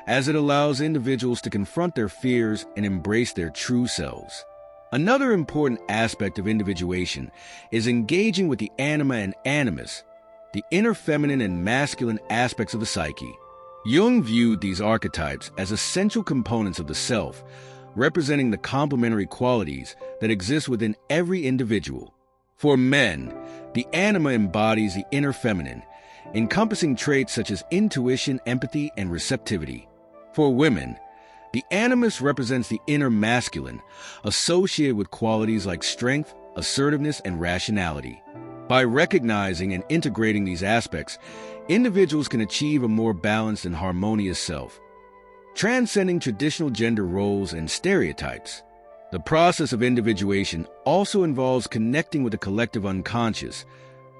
as it allows individuals to confront their fears and embrace their true selves. Another important aspect of individuation is engaging with the anima and animus, the inner feminine and masculine aspects of the psyche. Jung viewed these archetypes as essential components of the self, representing the complementary qualities that exist within every individual. For men, the anima embodies the inner feminine, encompassing traits such as intuition, empathy, and receptivity. For women, the animus represents the inner masculine, associated with qualities like strength, assertiveness, and rationality. By recognizing and integrating these aspects, individuals can achieve a more balanced and harmonious self, transcending traditional gender roles and stereotypes. The process of individuation also involves connecting with the collective unconscious,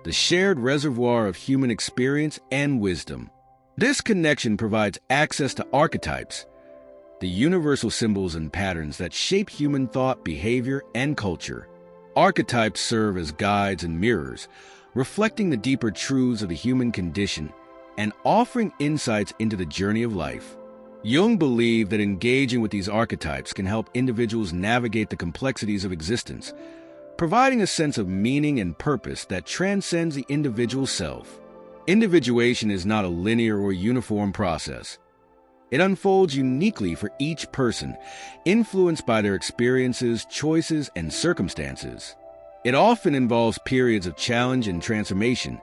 the shared reservoir of human experience and wisdom. This connection provides access to archetypes, the universal symbols and patterns that shape human thought, behavior, and culture. Archetypes serve as guides and mirrors, reflecting the deeper truths of the human condition and offering insights into the journey of life. Jung believed that engaging with these archetypes can help individuals navigate the complexities of existence, providing a sense of meaning and purpose that transcends the individual self. Individuation is not a linear or uniform process. It unfolds uniquely for each person, influenced by their experiences, choices, and circumstances. It often involves periods of challenge and transformation,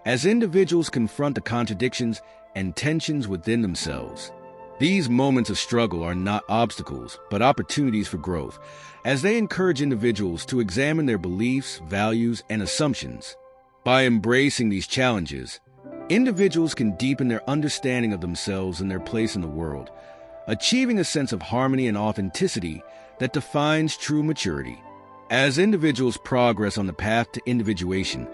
as individuals confront the contradictions and tensions within themselves. These moments of struggle are not obstacles, but opportunities for growth, as they encourage individuals to examine their beliefs, values, and assumptions. By embracing these challenges, individuals can deepen their understanding of themselves and their place in the world, achieving a sense of harmony and authenticity that defines true maturity. As individuals progress on the path to individuation,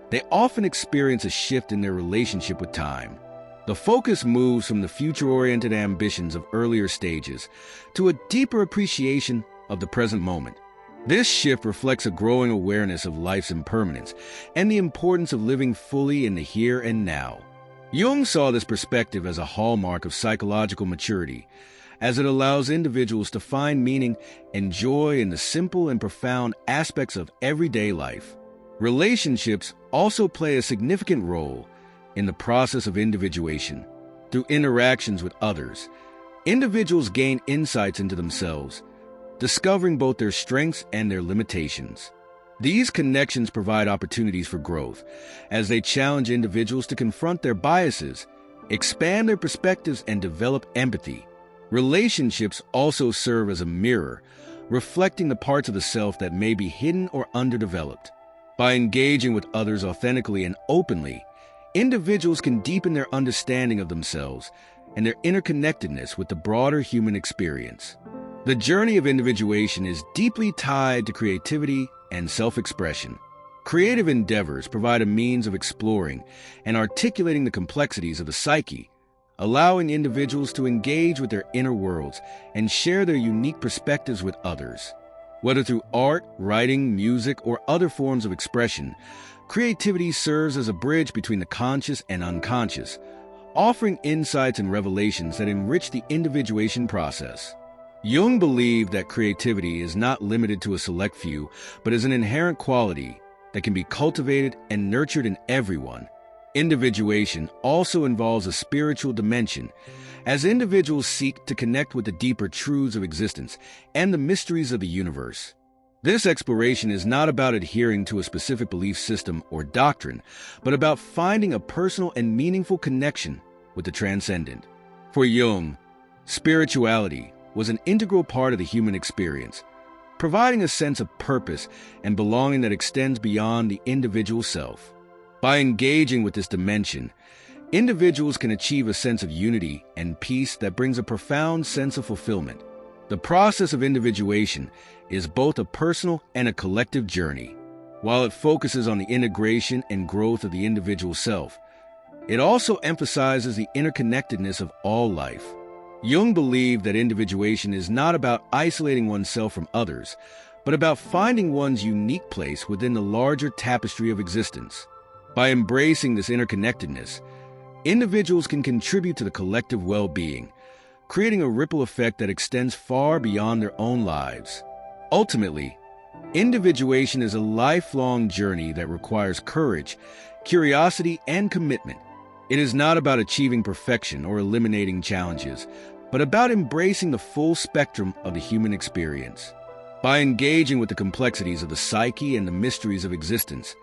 they often experience a shift in their relationship with time. The focus moves from the future-oriented ambitions of earlier stages to a deeper appreciation of the present moment. This shift reflects a growing awareness of life's impermanence and the importance of living fully in the here and now. Jung saw this perspective as a hallmark of psychological maturity, as it allows individuals to find meaning and joy in the simple and profound aspects of everyday life. Relationships also play a significant role in the process of individuation. Through interactions with others, individuals gain insights into themselves, discovering both their strengths and their limitations. These connections provide opportunities for growth, as they challenge individuals to confront their biases, expand their perspectives, and develop empathy. Relationships also serve as a mirror, reflecting the parts of the self that may be hidden or underdeveloped. By engaging with others authentically and openly, individuals can deepen their understanding of themselves and their interconnectedness with the broader human experience. The journey of individuation is deeply tied to creativity and self-expression. Creative endeavors provide a means of exploring and articulating the complexities of the psyche, allowing individuals to engage with their inner worlds and share their unique perspectives with others. Whether through art, writing, music, or other forms of expression, creativity serves as a bridge between the conscious and unconscious, offering insights and revelations that enrich the individuation process. Jung believed that creativity is not limited to a select few, but is an inherent quality that can be cultivated and nurtured in everyone. Individuation also involves a spiritual dimension, as individuals seek to connect with the deeper truths of existence and the mysteries of the universe. This exploration is not about adhering to a specific belief system or doctrine, but about finding a personal and meaningful connection with the transcendent. For Jung, spirituality was an integral part of the human experience, providing a sense of purpose and belonging that extends beyond the individual self. By engaging with this dimension, individuals can achieve a sense of unity and peace that brings a profound sense of fulfillment. The process of individuation is both a personal and a collective journey. While it focuses on the integration and growth of the individual self, it also emphasizes the interconnectedness of all life. Jung believed that individuation is not about isolating oneself from others, but about finding one's unique place within the larger tapestry of existence. By embracing this interconnectedness, individuals can contribute to the collective well-being, creating a ripple effect that extends far beyond their own lives. Ultimately, individuation is a lifelong journey that requires courage, curiosity, and commitment. It is not about achieving perfection or eliminating challenges, but about embracing the full spectrum of the human experience. By engaging with the complexities of the psyche and the mysteries of existence,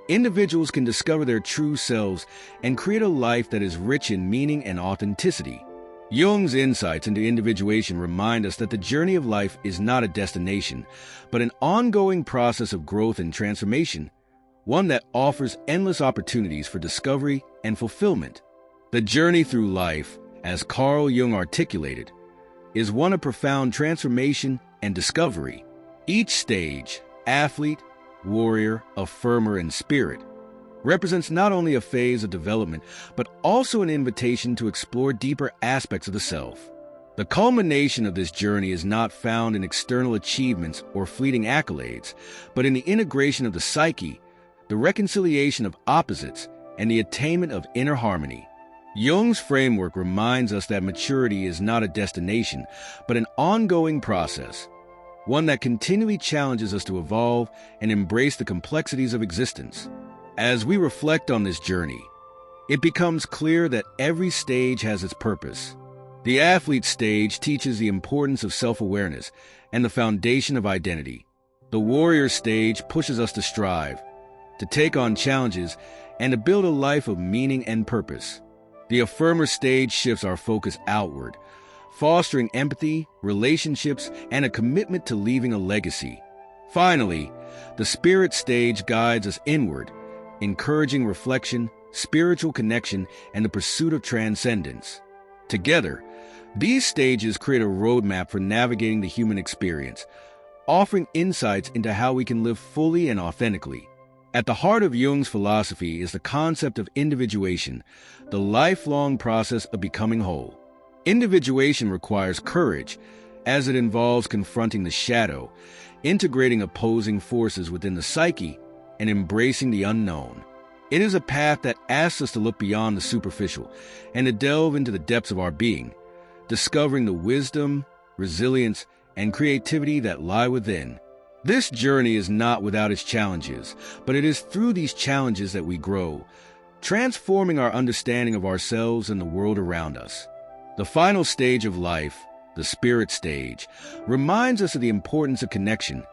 individuals can discover their true selves and create a life that is rich in meaning and authenticity. Jung's insights into individuation remind us that the journey of life is not a destination, but an ongoing process of growth and transformation, one that offers endless opportunities for discovery and fulfillment. The journey through life, as Carl Jung articulated, is one of profound transformation and discovery. Each stage, athlete, warrior, affirmer, and spirit, represents not only a phase of development, but also an invitation to explore deeper aspects of the self. The culmination of this journey is not found in external achievements or fleeting accolades, but in the integration of the psyche, the reconciliation of opposites, and the attainment of inner harmony. Jung's framework reminds us that maturity is not a destination, but an ongoing process, one that continually challenges us to evolve and embrace the complexities of existence. As we reflect on this journey, it becomes clear that every stage has its purpose. The athlete stage teaches the importance of self-awareness and the foundation of identity. The warrior stage pushes us to strive, to take on challenges, and to build a life of meaning and purpose. The affirmer stage shifts our focus outward, fostering empathy, relationships, and a commitment to leaving a legacy. Finally, the spirit stage guides us inward, encouraging reflection, spiritual connection, and the pursuit of transcendence. Together, these stages create a roadmap for navigating the human experience, offering insights into how we can live fully and authentically. At the heart of Jung's philosophy is the concept of individuation, the lifelong process of becoming whole. Individuation requires courage, as it involves confronting the shadow, integrating opposing forces within the psyche, and embracing the unknown. It is a path that asks us to look beyond the superficial and to delve into the depths of our being, discovering the wisdom, resilience, and creativity that lie within. This journey is not without its challenges, but it is through these challenges that we grow, transforming our understanding of ourselves and the world around us. The final stage of life, the spirit stage, reminds us of the importance of connection,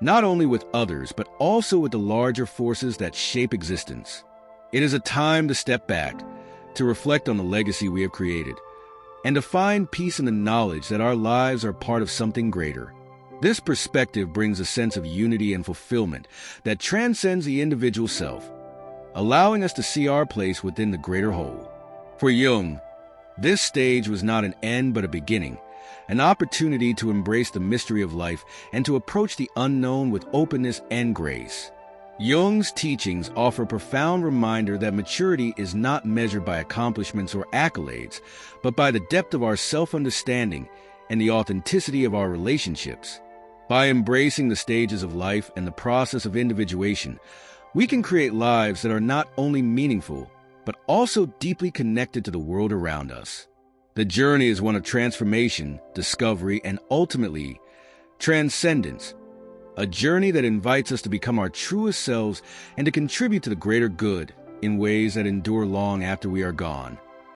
not only with others, but also with the larger forces that shape existence. It is a time to step back, to reflect on the legacy we have created, and to find peace in the knowledge that our lives are part of something greater. This perspective brings a sense of unity and fulfillment that transcends the individual self, allowing us to see our place within the greater whole. For Jung, this stage was not an end but a beginning, an opportunity to embrace the mystery of life and to approach the unknown with openness and grace. Jung's teachings offer a profound reminder that maturity is not measured by accomplishments or accolades, but by the depth of our self-understanding and the authenticity of our relationships. By embracing the stages of life and the process of individuation, we can create lives that are not only meaningful, but also deeply connected to the world around us. The journey is one of transformation, discovery, and ultimately, transcendence, a journey that invites us to become our truest selves and to contribute to the greater good in ways that endure long after we are gone.